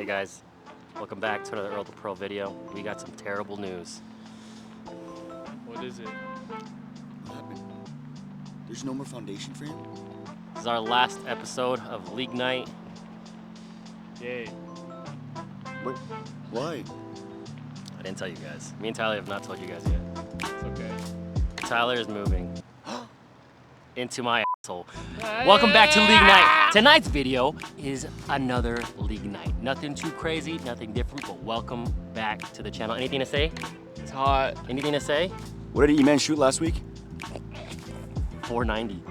guys, welcome back to another Earl to Pearl video. We got some terrible news. What is it? What happened? There's no more foundation for him? This is our last episode of League Night. Yay. What? Why? I didn't tell you guys. Me and Tyler have not told you guys yet. It's okay. Tyler is moving into my asshole. Welcome back to League Night. Tonight's video is another League Night. Nothing too crazy, nothing different, but welcome back to the channel. Anything to say? It's hot. Anything to say? What did E-Man shoot last week? 490.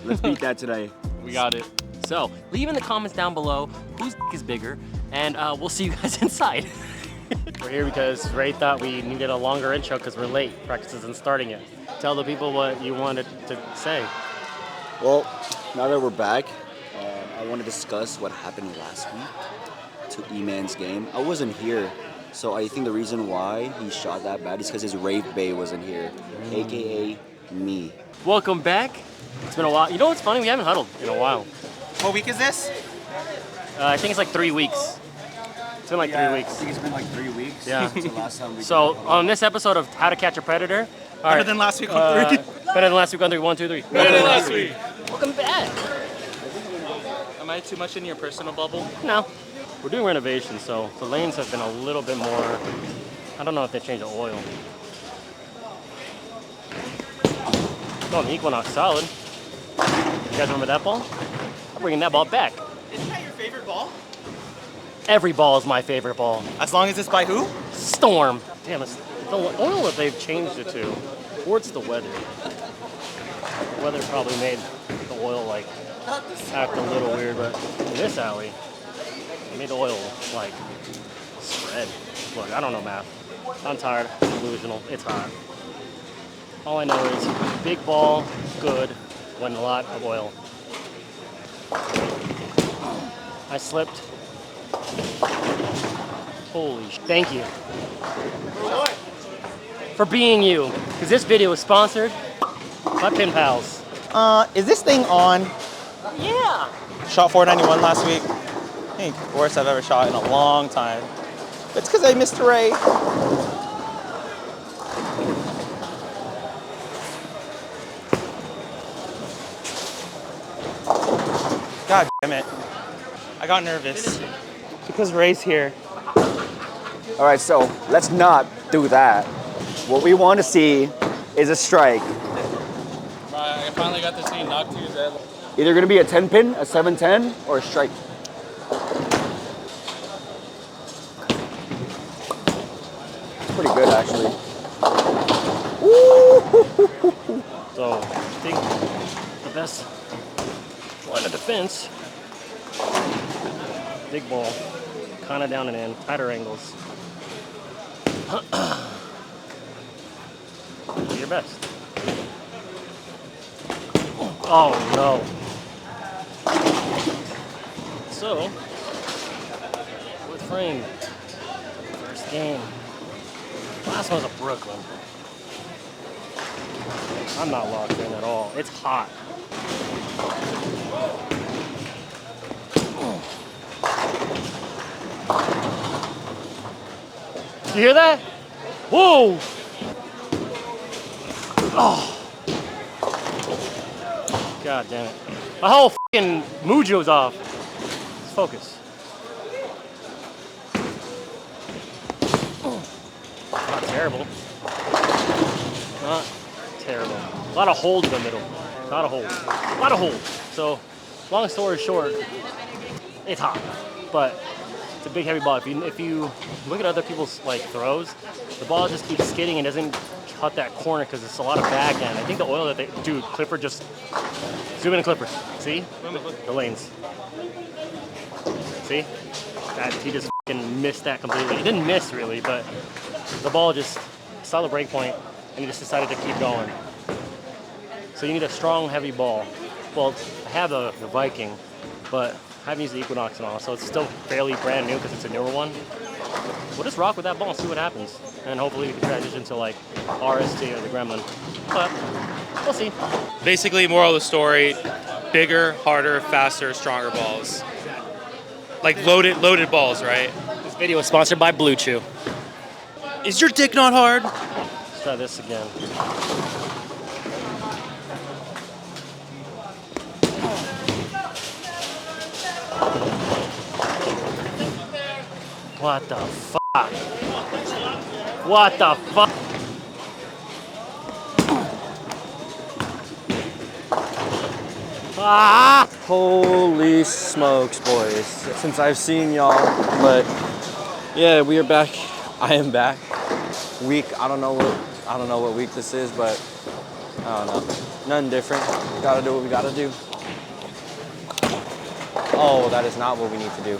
Let's beat that today. We got it. So, leave in the comments down below whose is bigger, and we'll see you guys inside. We're here because Ray thought we needed a longer intro because we're late. Practice isn't starting yet. Tell the people what you wanted to say. Well, now that we're back, I want to discuss what happened last week to E-Man's game. I wasn't here, so I think the reason why he shot that bad is because his rave bay wasn't here, aka me. Welcome back. It's been a while. You know what's funny? We haven't huddled in a while. What week is this? I think it's like 3 weeks. It's been like 3 weeks. I think it's been like 3 weeks. Yeah. Since the last time we So did on this episode of How to Catch a Predator, Better than last week on 3. better than last week on 3. 1, 2, 3. Better than last week. Welcome back. Am I too much in your personal bubble? No, we're doing renovations, so the lanes have been a little bit more. I don't know if they changed the oil. Oh, the Equinox solid. You guys remember that ball? I'm bringing that ball back. Isn't that your favorite ball? Every ball is my favorite ball. As long as it's by who? Storm. Damn, it's the oil that they've changed it to. Or it's the weather. The weather probably made the oil like act a little weird, but in this alley, they made the oil like spread. Look, I don't know math. I'm tired. I'm delusional. It's hot. All I know is big ball, good, when a lot of oil. I slipped. Holy sh! Thank you. For being you. Because this video is sponsored by Pin Pals. Is this thing on? Yeah! Shot 491 last week. I think worst I've ever shot in a long time. It's because I missed Ray. God damn it. I got nervous. Because Ray's here. All right, so let's not do that. What we want to see is a strike. I finally got to see knock to his head. Either going to be a 10 pin, a 710, or a strike. It's pretty good, actually. So, I think the best line of defense, big ball, kind of down and in, tighter angles. Do your best. Oh no. So, fourth frame, first game. Last one was a Brooklyn. I'm not locked in at all. It's hot. You hear that? Whoa! Oh. God damn it. My whole fucking mojo's off. Let's focus. Not terrible. Not terrible. A lot of hold in the middle. Not a hold. A lot of hold. So, long story short, it's hot. But it's a big heavy ball. If you look at other people's like throws, the ball just keeps skidding and doesn't cut that corner because it's a lot of back end. I think the oil that they dude, Clifford just zoom in a Clifford. See? The lanes. See? He just fucking missed that completely. He didn't miss really, but the ball just saw the break point and he just decided to keep going. So you need a strong, heavy ball. Well, I have the Viking, but I haven't used the Equinox and all, so it's still fairly brand new because it's a newer one. We'll just rock with that ball and see what happens. And hopefully we can transition to like RST or the Gremlin. But we'll see. Basically, moral of the story, bigger, harder, faster, stronger balls. like loaded balls, right? This video is sponsored by Blue Chew. Is your dick not hard? Let's try this again. What the fuck? What the fuck? Ah! Holy smokes, boys. Since I've seen y'all, but yeah, we are back. I am back. I don't know what week this is, but I don't know. Nothing different. Gotta do what we gotta do. Oh, that is not what we need to do.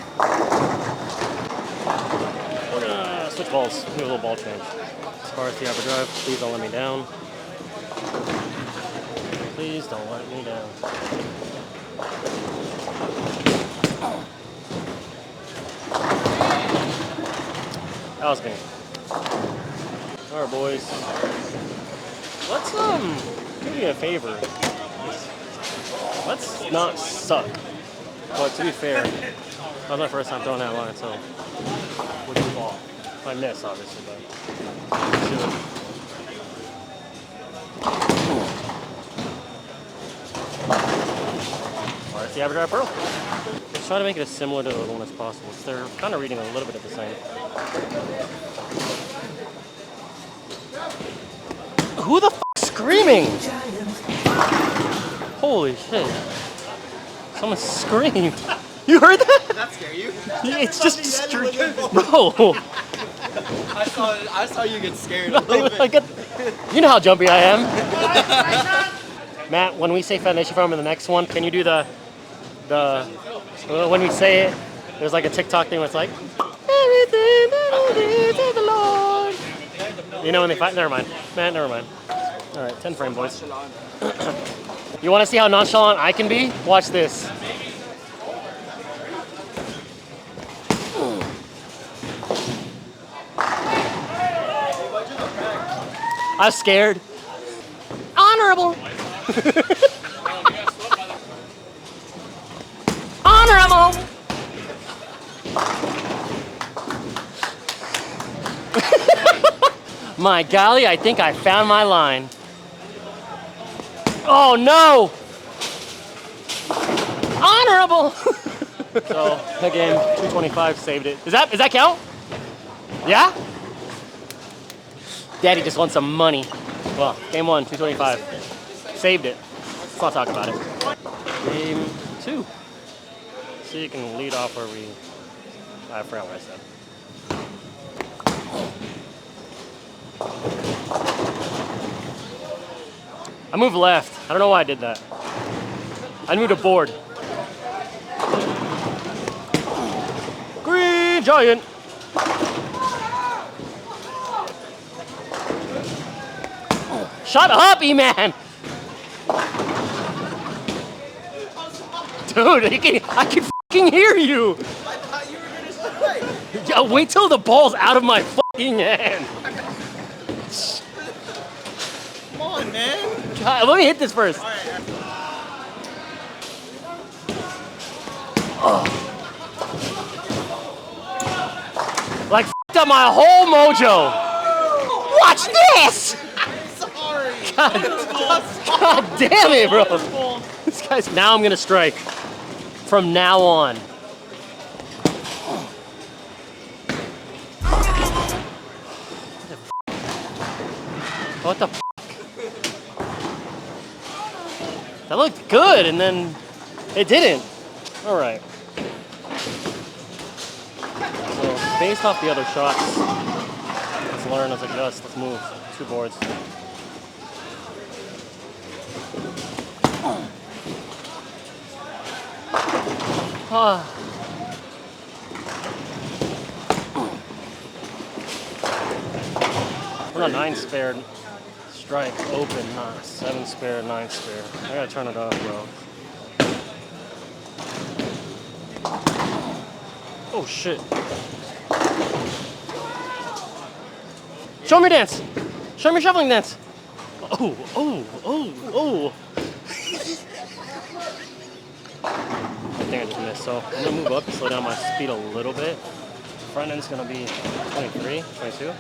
We're gonna switch balls. Do a little ball change. As far as the overdrive, please don't let me down. Please don't let me down. That was me. Alright, boys. Let's do me a favor. Let's not suck. But to be fair, that was my first time throwing that line, so we'll do ball. I miss, obviously, but let's do it. Alright, it's the overdrive Earl. Let's try to make it as similar to the other one as possible. They're kind of reading a little bit of the same. Who the f*** screaming? Holy shit. Someone screamed. You heard that? Did that scare you? It's just bro. I saw you get scared a little bit. You know how jumpy I am. Matt, when we say foundation foam in the next one, can you do the when we say it, there's like a TikTok thing where it's like, everything that I did to the Lord. You know when they fight? Never mind. Matt, never mind. All right, 10 frame, boys. You want to see how nonchalant I can be? Watch this. I was scared. Honorable. Honorable. My golly, I think I found my line. Oh no! Honorable. So again, 225 saved it. Does that count? Yeah? Daddy just wants some money. Well, game 1, 225. Saved it. Let's not talk about it. Game 2. So you can lead off where I forgot what I said. I moved left. I don't know why I did that. I moved a board. Green Giant. Shut up, E-Man! Dude, I can fucking hear you! I thought you were gonna strike. Yeah, wait till the ball's out of my fucking hand! Come on, man. God, let me hit this first. Like, f***ed up my whole mojo! Watch this! Sorry. God damn it, bro! This guy's. Now I'm gonna strike. From now on. What the f? That looked good, and then it didn't. All right. So based off the other shots, let's learn, let's adjust, let's move. 2 boards. We're not 9 spared. Strike open, not 7 spare, 9 spare. I gotta turn it off, bro. Oh shit. Show me your dance. Show me your shuffling dance. Oh, oh, oh, oh. think I just missed. So I'm gonna move up, slow down my speed a little bit. Front end's gonna be 23, 22.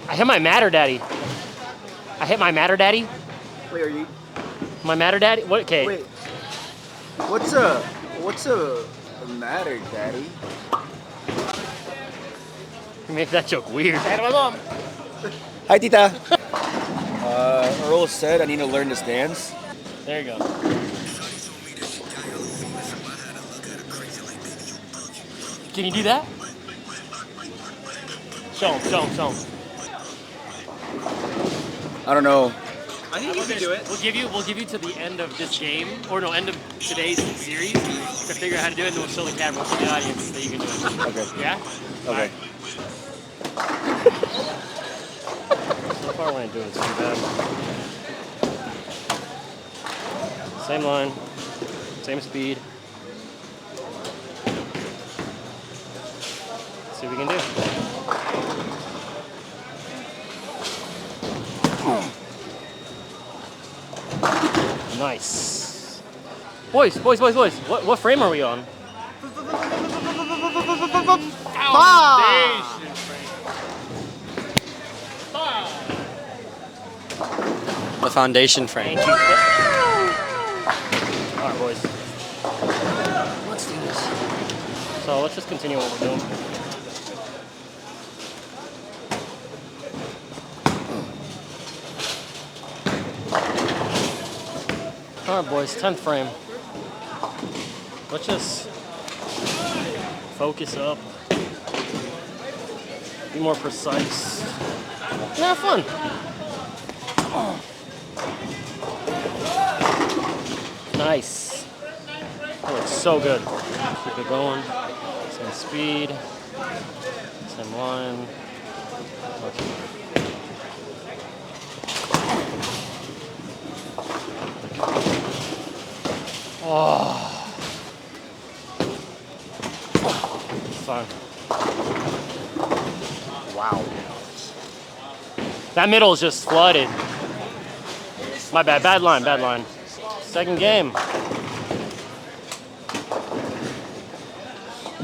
I hit my Matter Daddy. I hit my Matter Daddy. Wait, are you? My Matter Daddy? What? Okay. Wait. What's a matter, Daddy? You make that joke weird. Hi, Tita. Earl said I need to learn this dance. There you go. Can you do that? Show him, show him, show him. I don't know. I think you can do it. We'll give you to the end of this game, or no, end of today's series to figure out how to do it, and then we'll show the camera, we'll show the audience that you can do it. Okay. Yeah? Okay. So far we ain't doing too bad. Same line, same speed. See what we can do. Nice. Boys. What frame are we on? Foundation frame. The foundation frame. Thank you. All right, boys. Let's do this. So let's just continue what we're doing. All right, boys. 10th frame. Let's just focus up. Be more precise. And have fun. Nice. That looks so good. Keep it going. Same speed. Same line. Okay. Oh. Fine. Wow. That middle is just flooded. My bad. Bad line. Bad line. Second game.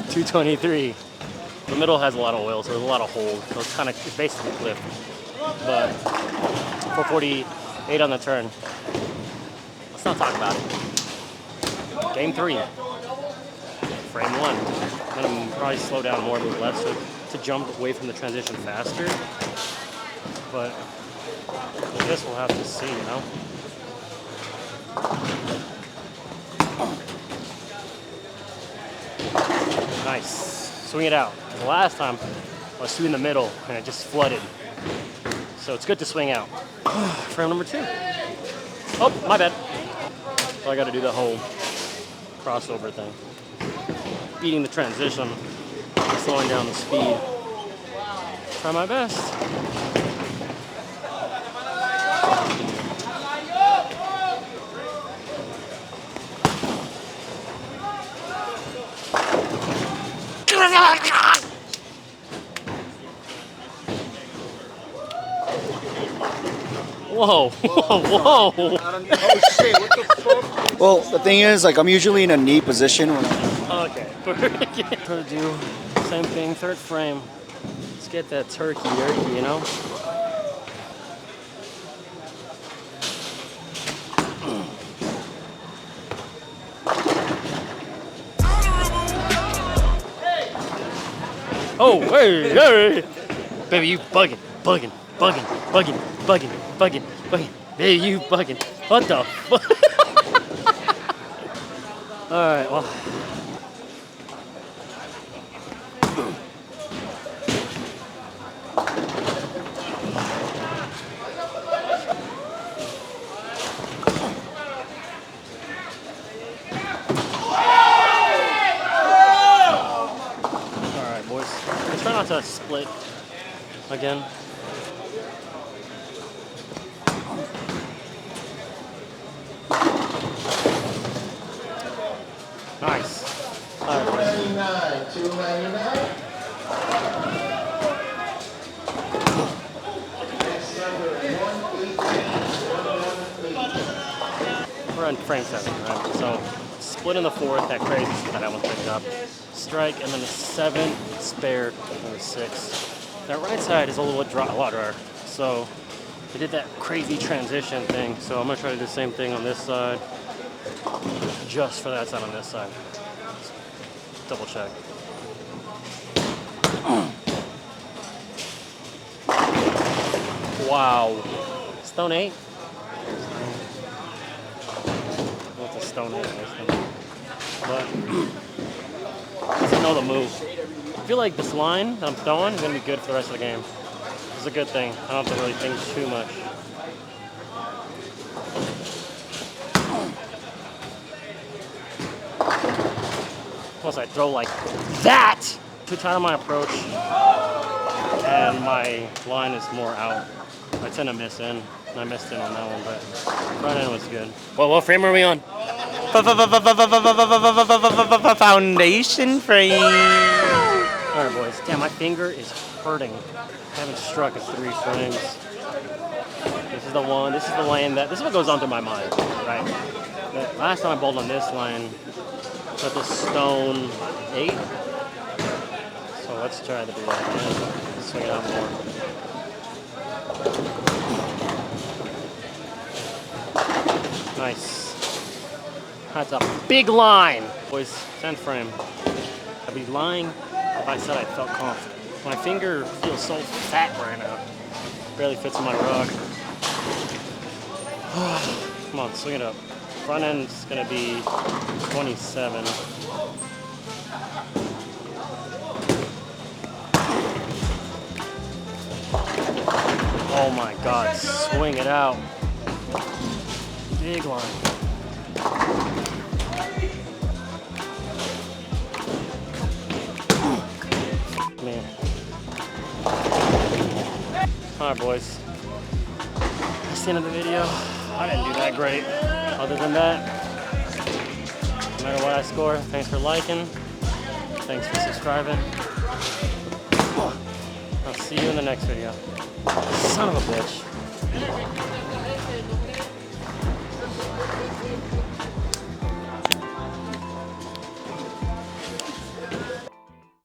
223. The middle has a lot of oil, so there's a lot of hold. So it's basically clipped. But 448 on the turn. Let's not talk about it. Game 3. Frame 1. I'm gonna probably slow down more, move left to jump away from the transition faster. But I guess we'll have to see, you know? Nice. Swing it out. The last time I was swinging the middle and it just flooded. So it's good to swing out. Frame number 2. Oh, my bad. So I got to do the whole crossover thing. Beating the transition, slowing down the speed. Try my best. Whoa, whoa, whoa. Oh shit, what the fuck? Well, the thing is, like, I'm usually in a knee position when Okay, Purdue, same thing, 3rd frame. Let's get that turkey, you know? Oh, hey. Baby, you bugging. Baby, you bugging. What the fuck? All right, well. All right, boys. Let's try not to split again. Nice. All right, boys. 299. we're on frame 7, right? So split in the 4th, that crazy split that I almost picked up. Strike, and then the 7, spare, and the 6. That right side is a lot drier. So we did that crazy transition thing. So I'm gonna try to do the same thing on this side, just for that side on this side. Double check. Wow. Stone 8? What's a stone 8? But I just know the move. I feel like this line that I'm throwing is going to be good for the rest of the game. It's a good thing. I don't have to really think too much. Once I throw like that, too tight on my approach, and my line is more out. I tend to miss in, and I missed in on that one, but front end was good. Well, what frame are we on? Foundation frame. All right, boys. Damn, my finger is hurting. I haven't struck in 3 frames. This is the one. This is the lane that. This is what goes on through my mind, right? The last time I bowled on this line, with the stone 8. So let's try to do that again. Swing it out more. Nice. That's a big line, boys. 10 frame. I'd be lying if I said I felt confident. My finger feels so fat right now. Barely fits in my rug. Come on, swing it up. Front end's gonna be 27. Oh my God, swing it out. Big line. Man. All right, boys. That's the end of the video. I didn't do that great. Other than that, no matter what I score, thanks for liking. Thanks for subscribing. I'll see you in the next video. Son of a bitch.